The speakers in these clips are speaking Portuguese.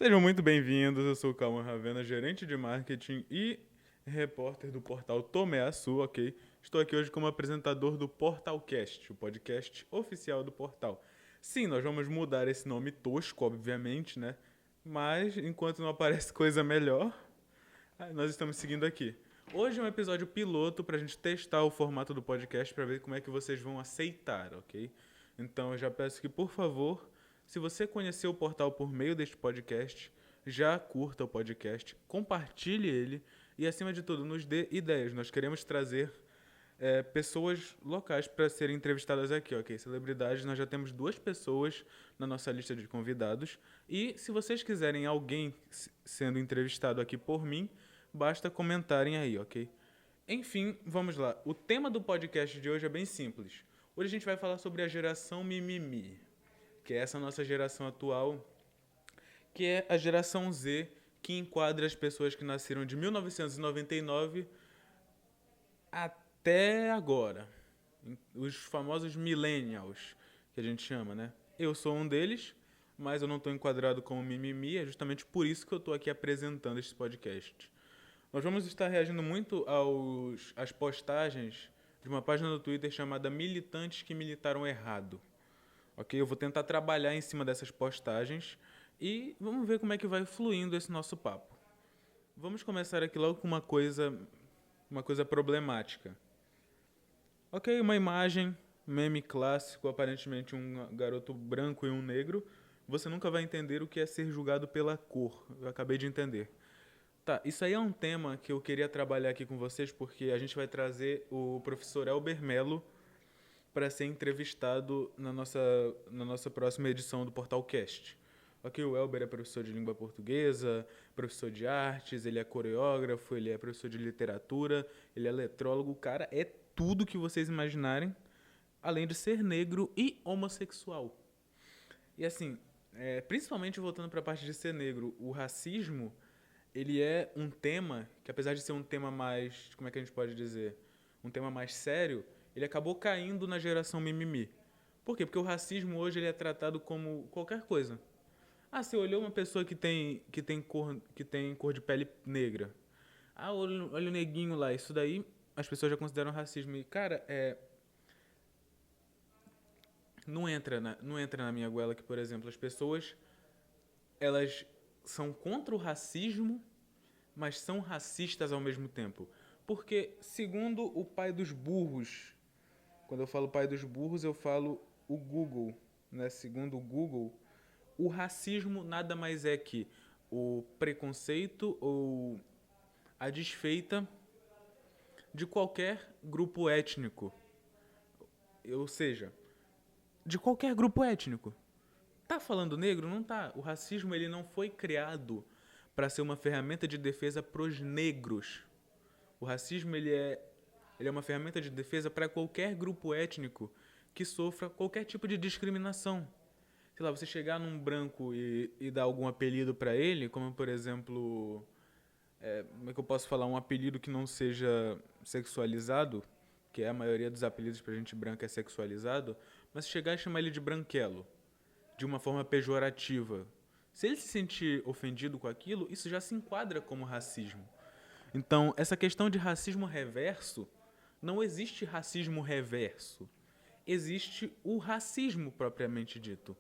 Sejam muito bem-vindos, eu sou o Calma Ravena, gerente de marketing e repórter do portal Tomé Açu, ok? Estou aqui hoje como apresentador do Portalcast, o podcast oficial do portal. Sim, nós vamos mudar esse nome tosco, obviamente, né? Mas enquanto não aparece coisa melhor, nós estamos seguindo aqui. Hoje é um episódio piloto para a gente testar o formato do podcast para ver como é que vocês vão aceitar, ok? Então eu já peço que, por favor, se você conheceu o portal por meio deste podcast, já curta o podcast, compartilhe ele e, acima de tudo, nos dê ideias. Nós queremos trazer pessoas locais para serem entrevistadas aqui, ok? Celebridades, nós já temos 2 pessoas na nossa lista de convidados. E se vocês quiserem alguém sendo entrevistado aqui por mim, basta comentarem aí, ok? Enfim, vamos lá. O tema do podcast de hoje é bem simples. Hoje a gente vai falar sobre a geração mimimi, que é essa nossa geração atual, que é a geração Z, que enquadra as pessoas que nasceram de 1999 até agora. Os famosos millennials, que a gente chama, né? Eu sou um deles, mas eu não estou enquadrado como mimimi, é justamente por isso que eu estou aqui apresentando este podcast. Nós vamos estar reagindo muito às postagens de uma página do Twitter chamada Militantes que Militaram Errado. Ok? Eu vou tentar trabalhar em cima dessas postagens e vamos ver como é que vai fluindo esse nosso papo. Vamos começar aqui logo com uma coisa problemática. Ok, uma imagem, meme clássico, aparentemente um garoto branco e um negro. Você nunca vai entender o que é ser julgado pela cor. Eu acabei de entender. Tá, isso aí é um tema que eu queria trabalhar aqui com vocês, porque a gente vai trazer o professor Elber Melo para ser entrevistado na nossa próxima edição do Portalcast. Ok, o Elber é professor de língua portuguesa, professor de artes, ele é coreógrafo, ele é professor de literatura, ele é letrólogo, o cara é tudo que vocês imaginarem, além de ser negro e homossexual. E assim, principalmente voltando para a parte de ser negro, o racismo, ele é um tema que, apesar de ser um tema mais, como é que a gente pode dizer, um tema mais sério, ele acabou caindo na geração mimimi. Por quê? Porque o racismo hoje ele é tratado como qualquer coisa. Ah, você olhou uma pessoa que tem cor de pele negra. Ah, olha o neguinho lá. Isso daí as pessoas já consideram racismo. E, cara, não entra na minha goela que, por exemplo, as pessoas elas são contra o racismo, mas são racistas ao mesmo tempo. Porque, segundo o pai dos burros, quando eu falo pai dos burros, eu falo o Google, né? Segundo o Google, o racismo nada mais é que o preconceito ou a desfeita de qualquer grupo étnico. Ou seja, de qualquer grupo étnico. Tá falando negro? Não tá. O racismo ele não foi criado para ser uma ferramenta de defesa pros negros. O racismo ele é uma ferramenta de defesa para qualquer grupo étnico que sofra qualquer tipo de discriminação. Sei lá, você chegar num branco e dar algum apelido para ele, como por exemplo, como é que eu posso falar um apelido que não seja sexualizado, que é a maioria dos apelidos pra gente branca é sexualizado, mas chegar e chamar ele de branquelo, de uma forma pejorativa, se ele se sentir ofendido com aquilo, isso já se enquadra como racismo. Então, essa questão de racismo reverso, não existe racismo reverso. Existe o racismo propriamente dito.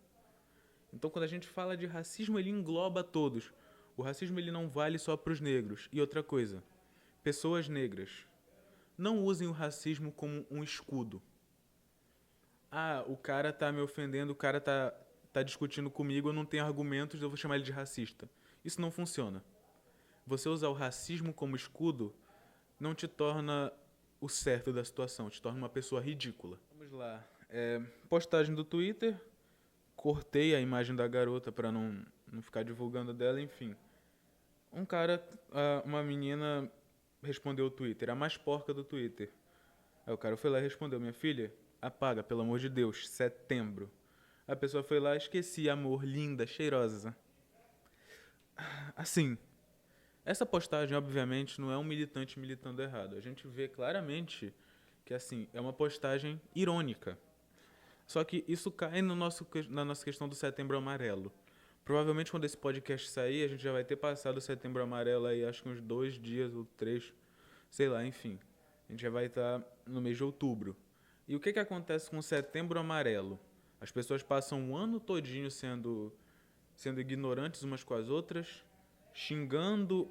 Então, quando a gente fala de racismo, ele engloba todos. O racismo ele não vale só para os negros. E outra coisa, pessoas negras, não usem o racismo como um escudo. Ah, o cara tá me ofendendo, o cara tá discutindo comigo, eu não tenho argumentos, eu vou chamar ele de racista. Isso não funciona. Você usar o racismo como escudo não te torna o certo da situação, te torna uma pessoa ridícula. Vamos lá. Postagem do Twitter, cortei a imagem da garota para não ficar divulgando dela, enfim. Uma menina respondeu o Twitter, a mais porca do Twitter. Aí o cara foi lá e respondeu, minha filha, apaga, pelo amor de Deus, setembro. A pessoa foi lá, esqueci, amor, linda, cheirosa. Assim, essa postagem, obviamente, não é um militante militando errado. A gente vê claramente que, assim, é uma postagem irônica. Só que isso cai no na nossa questão do setembro amarelo. Provavelmente quando esse podcast sair, a gente já vai ter passado o Setembro Amarelo aí, acho que uns 2 dias ou 3, sei lá, enfim. A gente já vai estar no mês de outubro. E o que acontece com o Setembro Amarelo? As pessoas passam o ano todinho sendo ignorantes umas com as outras, xingando,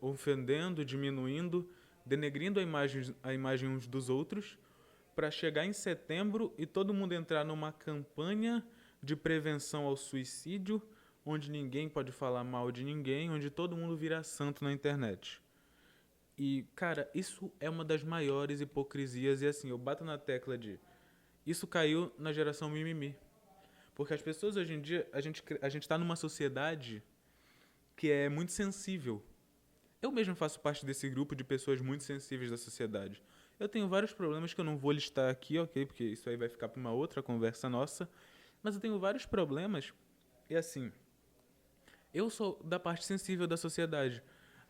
ofendendo, diminuindo, denegrindo a imagem uns dos outros, para chegar em setembro e todo mundo entrar numa campanha de prevenção ao suicídio, onde ninguém pode falar mal de ninguém, onde todo mundo vira santo na internet. E, cara, isso é uma das maiores hipocrisias. E assim, eu bato na tecla de... Isso caiu na geração mimimi. Porque as pessoas hoje em dia, a gente tá numa sociedade que é muito sensível. Eu mesmo faço parte desse grupo de pessoas muito sensíveis da sociedade. Eu tenho vários problemas que eu não vou listar aqui, ok? Porque isso aí vai ficar para uma outra conversa nossa. Mas eu tenho vários problemas. E assim, eu sou da parte sensível da sociedade.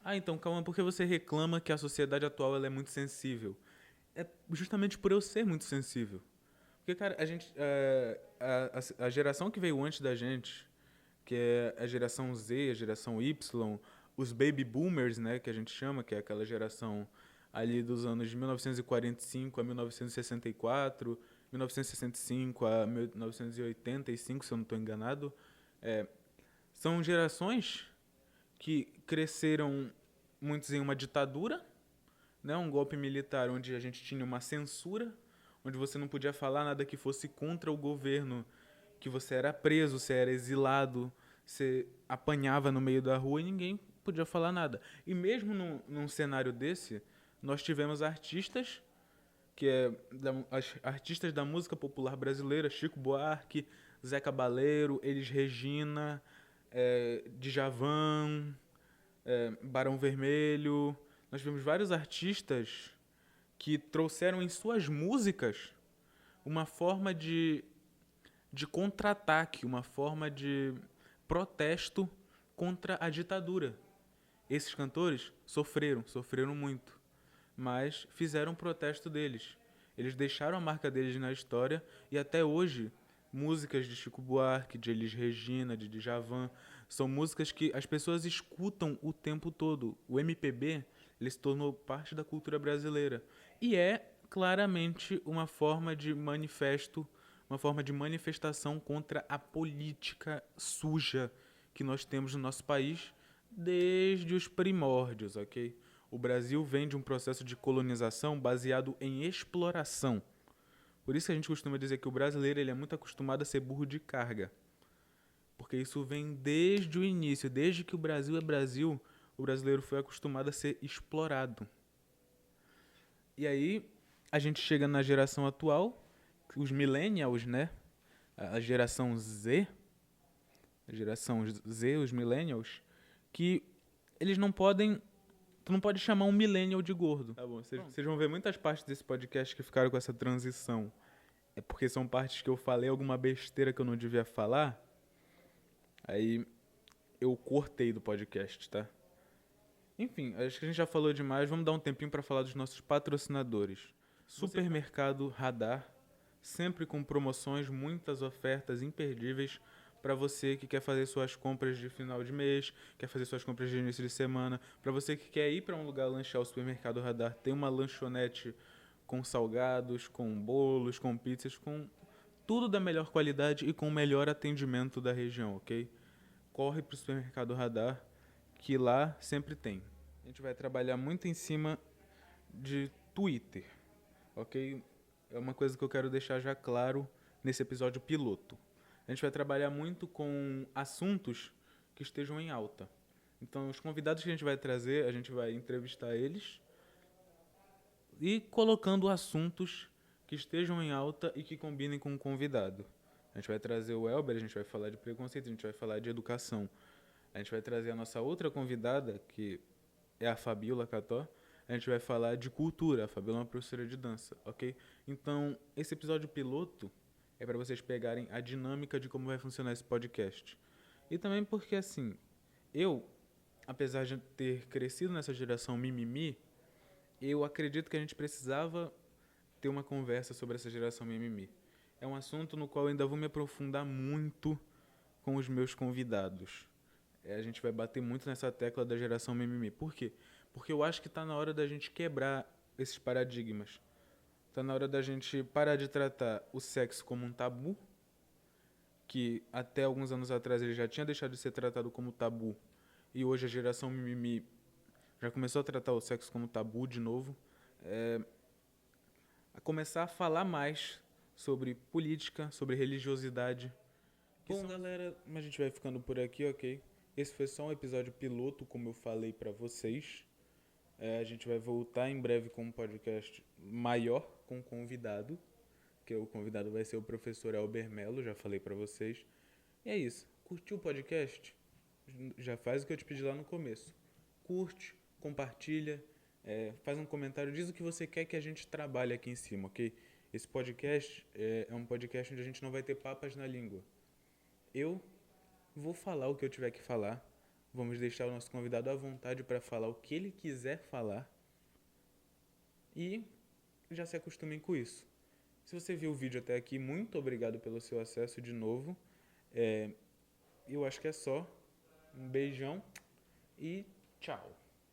Ah, então calma, por que você reclama que a sociedade atual ela é muito sensível? É justamente por eu ser muito sensível. Porque, cara, a geração que veio antes da gente, que é a geração Z, a geração Y, os baby boomers, né, que a gente chama, que é aquela geração ali dos anos de 1945 a 1964, 1965 a 1985, se eu não estou enganado, são gerações que cresceram muitos em uma ditadura, né, um golpe militar onde a gente tinha uma censura, onde você não podia falar nada que fosse contra o governo, que você era preso, você era exilado, você apanhava no meio da rua e ninguém podia falar nada. E mesmo num cenário desse, nós tivemos artistas, artistas da música popular brasileira, Chico Buarque, Zé Cabaleiro, Elis Regina, Djavan, Barão Vermelho. Nós vimos vários artistas que trouxeram em suas músicas uma forma de contra-ataque, uma forma de protesto contra a ditadura. Esses cantores sofreram muito, mas fizeram o protesto deles. Eles deixaram a marca deles na história e até hoje, músicas de Chico Buarque, de Elis Regina, de Djavan, são músicas que as pessoas escutam o tempo todo. O MPB, ele se tornou parte da cultura brasileira. E é claramente uma forma de manifesto, uma forma de manifestação contra a política suja que nós temos no nosso país desde os primórdios, ok? O Brasil vem de um processo de colonização baseado em exploração. Por isso que a gente costuma dizer que o brasileiro ele é muito acostumado a ser burro de carga. Porque isso vem desde o início, desde que o Brasil é Brasil, o brasileiro foi acostumado a ser explorado. E aí, a gente chega na geração atual, os millennials, né? A geração Z, os millennials, que eles não podem... Tu não pode chamar um millennial de gordo. Tá bom, vocês vão ver muitas partes desse podcast que ficaram com essa transição. É porque são partes que eu falei alguma besteira que eu não devia falar. Aí eu cortei do podcast, tá? Enfim, acho que a gente já falou demais. Vamos dar um tempinho para falar dos nossos patrocinadores. Supermercado Radar, sempre com promoções, muitas ofertas imperdíveis para você que quer fazer suas compras de final de mês, quer fazer suas compras de início de semana, para você que quer ir para um lugar lanchar. O Supermercado Radar tem uma lanchonete com salgados, com bolos, com pizzas, com tudo da melhor qualidade e com o melhor atendimento da região, ok? Corre para o Supermercado Radar, que lá sempre tem. A gente vai trabalhar muito em cima de Twitter, ok? É uma coisa que eu quero deixar já claro nesse episódio piloto. A gente vai trabalhar muito com assuntos que estejam em alta. Então, os convidados que a gente vai trazer, a gente vai entrevistar eles e colocando assuntos que estejam em alta e que combinem com o convidado. A gente vai trazer o Elber, a gente vai falar de preconceito, a gente vai falar de educação. A gente vai trazer a nossa outra convidada, que é a Fabiola Cató. A gente vai falar de cultura. A Fabiola é uma professora de dança, ok? Então, esse episódio piloto é para vocês pegarem a dinâmica de como vai funcionar esse podcast. E também porque, assim, eu, apesar de ter crescido nessa geração mimimi, eu acredito que a gente precisava ter uma conversa sobre essa geração mimimi. É um assunto no qual eu ainda vou me aprofundar muito com os meus convidados. A gente vai bater muito nessa tecla da geração mimimi. Por quê? Porque eu acho que está na hora da gente quebrar esses paradigmas. Está na hora da gente parar de tratar o sexo como um tabu, que até alguns anos atrás ele já tinha deixado de ser tratado como tabu, e hoje a geração mimimi já começou a tratar o sexo como tabu de novo. A começar a falar mais sobre política, sobre religiosidade. Bom, galera, a gente vai ficando por aqui, ok? Esse foi só um episódio piloto, como eu falei pra vocês. A gente vai voltar em breve com um podcast maior, com um convidado, que o convidado vai ser o professor Elber Melo, já falei pra vocês. E é isso. Curtiu o podcast? Já faz o que eu te pedi lá no começo. Curte, compartilha, faz um comentário, diz o que você quer que a gente trabalhe aqui em cima, ok? Esse podcast é um podcast onde a gente não vai ter papas na língua. Eu vou falar o que eu tiver que falar. Vamos deixar o nosso convidado à vontade para falar o que ele quiser falar. E já se acostumem com isso. Se você viu o vídeo até aqui, muito obrigado pelo seu acesso de novo. Eu acho que é só. Um beijão e tchau.